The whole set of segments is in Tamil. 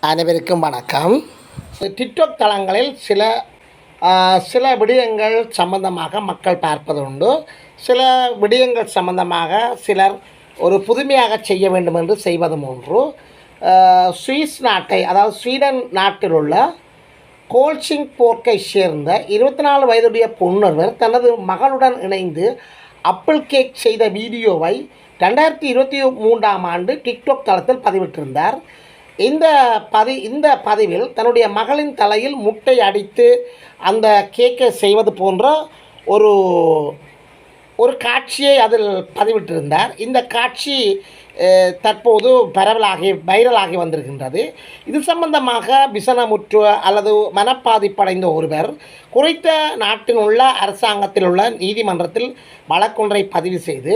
அனைவருக்கும் வணக்கம். டிக்டாக் தளங்களில் சில விடயங்கள் சம்பந்தமாக மக்கள் பார்ப்பது உண்டு. சில விடயங்கள் சம்பந்தமாக சிலர் ஒரு புதுமையாக செய்ய வேண்டும் என்று செய்வதும் ஒன்று. சுவிஸ் நாட்டை, அதாவது ஸ்வீடன் நாட்டில் உள்ள கோல்சிங் போர்க்கை சேர்ந்த 24 வயதுடைய பொன்னொருவர் தனது மகளுடன் இணைந்து அப்பிள் கேக் செய்த வீடியோவை 2023ஆம் ஆண்டு டிக்டாக் தளத்தில் பதிவிட்டிருந்தார். இந்த பதிவில் தன்னுடைய மகளின் தலையில் முட்டை அடித்து அந்த கேக்கை செய்வது போன்ற ஒரு காட்சியை அதில் பதிவிட்டிருந்தார். இந்த காட்சி தற்போது வைரலாகி வந்திருக்கின்றது. இது சம்பந்தமாக விசனமுற்று அல்லது மனப்பாதிப்படைந்த ஒருவர் குறித்த நாட்டில் உள்ள அரசாங்கத்தில் உள்ள நீதிமன்றத்தில் வழக்கொன்றை பதிவு செய்து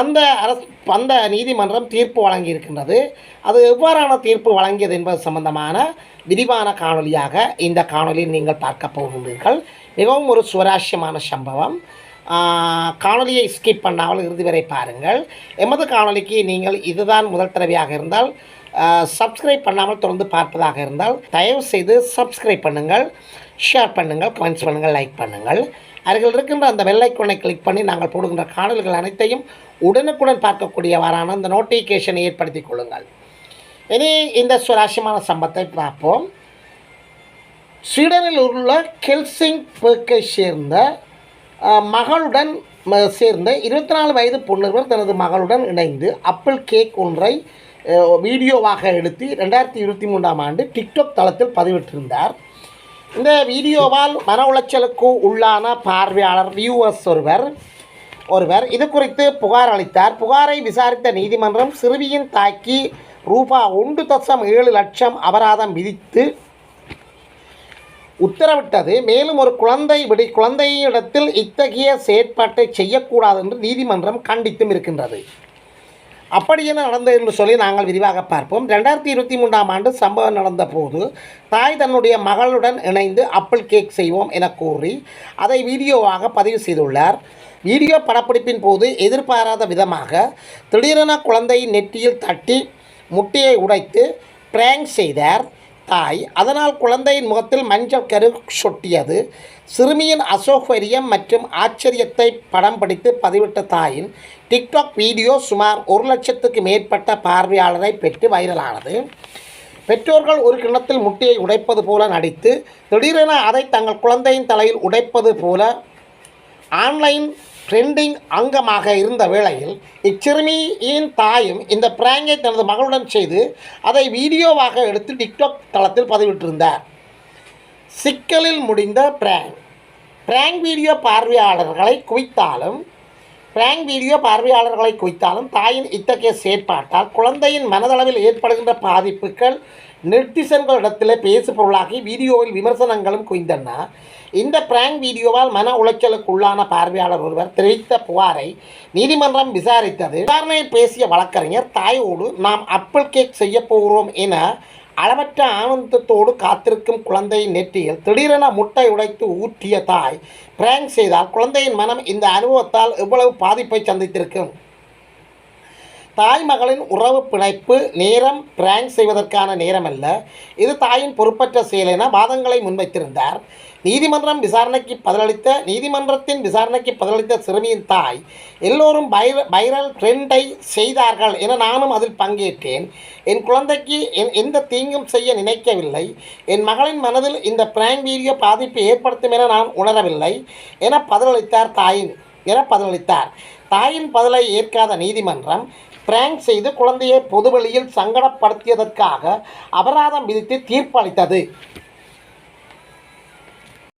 அந்த நீதிமன்றம் தீர்ப்பு வழங்கியிருக்கின்றது. அது எவ்வாறான தீர்ப்பு வழங்கியது என்பது சம்பந்தமான விரிவான காணொலியாக இந்த காணொலியில் நீங்கள் பார்க்க போகின்றீர்கள். மிகவும் ஒரு சுவாரஸ்யமான சம்பவம். காணொலியை ஸ்கிப் பண்ணாமல் இறுதி வரை பாருங்கள். எமது காணொலிக்கு நீங்கள் இதுதான் முதல் தடவையாக இருந்தால் சப்ஸ்கிரைப் பண்ணாமல் தொடர்ந்து பார்ப்பதாக இருந்தால் தயவு செய்து சப்ஸ்கிரைப் பண்ணுங்கள், ஷேர் பண்ணுங்கள், கமெண்ட்ஸ் பண்ணுங்கள், லைக் பண்ணுங்கள். அருகில் இருக்கின்ற அந்த பெல் ஐகானை கிளிக் பண்ணி நாங்கள் போடுகின்ற காணொலிகள் அனைத்தையும் உடனுக்குடன் பார்க்கக்கூடியவாறான அந்த நோட்டிஃபிகேஷனை ஏற்படுத்திக் கொள்ளுங்கள். இனி இந்த சுவாரஸ்யமான சம்பவத்தை பார்ப்போம். ஸ்வீடனில் உள்ள கெல்சிங் போர்க்கை சேர்ந்த 24 வயது பொன்னொருவர் தனது மகளுடன் இணைந்து அப்பிள் கேக் ஒன்றை வீடியோவாக எடுத்து 2023ஆம் ஆண்டு டிக்டாக் தளத்தில் பதிவிட்டிருந்தார். இந்த வீடியோவால் மன உளைச்சலுக்கு உள்ளான பார்வையாளர் வியூவர்ஸ் ஒருவர் இது குறித்து புகார் அளித்தார். புகாரை விசாரித்த நீதிமன்றம் சிறுமியின் தாய்க்கு ₹1.7 லட்சம் அபராதம் விதித்து உத்தரவிட்டது. மேலும் ஒரு குழந்தையிடத்தில் இத்தகைய செயற்பாட்டை செய்யக்கூடாது என்று நீதிமன்றம் கண்டித்தும் இருக்கின்றது. அப்படி என்ன நடந்தது என்று சொல்லி நாங்கள் விரிவாக பார்ப்போம். 2023ஆம் ஆண்டு சம்பவம் நடந்த போது தாய் தன்னுடைய மகளுடன் இணைந்து அப்பிள் கேக் செய்வோம் என கூறி அதை வீடியோவாக பதிவு செய்துள்ளார். வீடியோ படப்பிடிப்பின் போது எதிர்பாராத விதமாக திடீரென குழந்தையின் நெற்றியில் தட்டி முட்டையை உடைத்து பிராங்க் செய்தார் தாய். அதனால் குழந்தையின் முகத்தில் மஞ்சள் கரு சொட்டியது. சிறுமியின் அசௌகரியம் மற்றும் ஆச்சரியத்தை படம் பிடித்து பதிவிட்ட தாயின் டிக்டாக் வீடியோ சுமார் 1 லட்சத்துக்கு மேற்பட்ட பார்வையாளரை பெற்று வைரலானது. பெற்றோர்கள் ஒரு கிண்ணத்தில் முட்டையை உடைப்பது போல நடித்து திடீரென அதை தங்கள் குழந்தையின் தலையில் உடைப்பது போல ஆன்லைன் ட்ரெண்டிங் அங்கமாக இருந்த வேளையில் இச்சிறுமியின் தாயும் இந்த பிராங்கை தனது மகளுடன் செய்து அதை வீடியோவாக எடுத்து டிக்டாக் தளத்தில் பதிவிட்டிருந்தார். சிக்கலில் முடிந்த பிராங்க் வீடியோ பார்வையாளர்களை குவித்தாலும் தாயின் இத்தகைய செயற்பாட்டால் குழந்தையின் மனதளவில் ஏற்படுகின்ற பாதிப்புகள் நெட்டிசன்களிடத்தில் பேசு பொருளாகி வீடியோவில் விமர்சனங்களும் குவிந்தன. இந்த பிராங்க் வீடியோவால் மன உளைச்சலுக்கு உள்ளான பார்வையாளர் ஒருவர் தெரிவித்த புகாரை நீதிமன்றம் விசாரித்தது. விசாரணையில் பேசிய வழக்கறிஞர் தாயோடு நாம் அப்பிள் கேக் செய்ய போகிறோம் என அளவற்ற ஆனந்தத்தோடு காத்திருக்கும் குழந்தையின் நெற்றியில் திடீரென முட்டை உடைத்து ஊற்றிய தாய் பிராங்க் செய்தால் குழந்தையின் மனம் இந்த அனுபவத்தால் எவ்வளவு பாதிப்பை சந்தித்திருக்கும். தாய் மகளின் உறவு பிணைப்பு நேரம் பிராங்க் செய்வதற்கான நேரமல்ல, இது தாயின் பொறுப்பற்ற செயல் என வாதங்களை முன்வைத்திருந்தார். நீதிமன்றத்தின் விசாரணைக்கு பதிலளித்த சிறுமியின் தாய் எல்லோரும் வைரல் ட்ரெண்டை செய்தார்கள் என நானும் அதில் பங்கேற்றேன். என் குழந்தைக்கு எந்த தீங்கும் செய்ய நினைக்கவில்லை. என் மகளின் மனதில் இந்த பிராங்க் வீடியோ பாதிப்பை ஏற்படுத்தும் என நான் உணரவில்லை என பதிலளித்தார். தாயின் பதிலை ஏற்காத நீதிமன்றம் பிராங்க் செய்து குழந்தையை பொதுவெளியில் சங்கடப்படுத்தியதற்காக அபராதம் விதித்து தீர்ப்பு அளித்தது.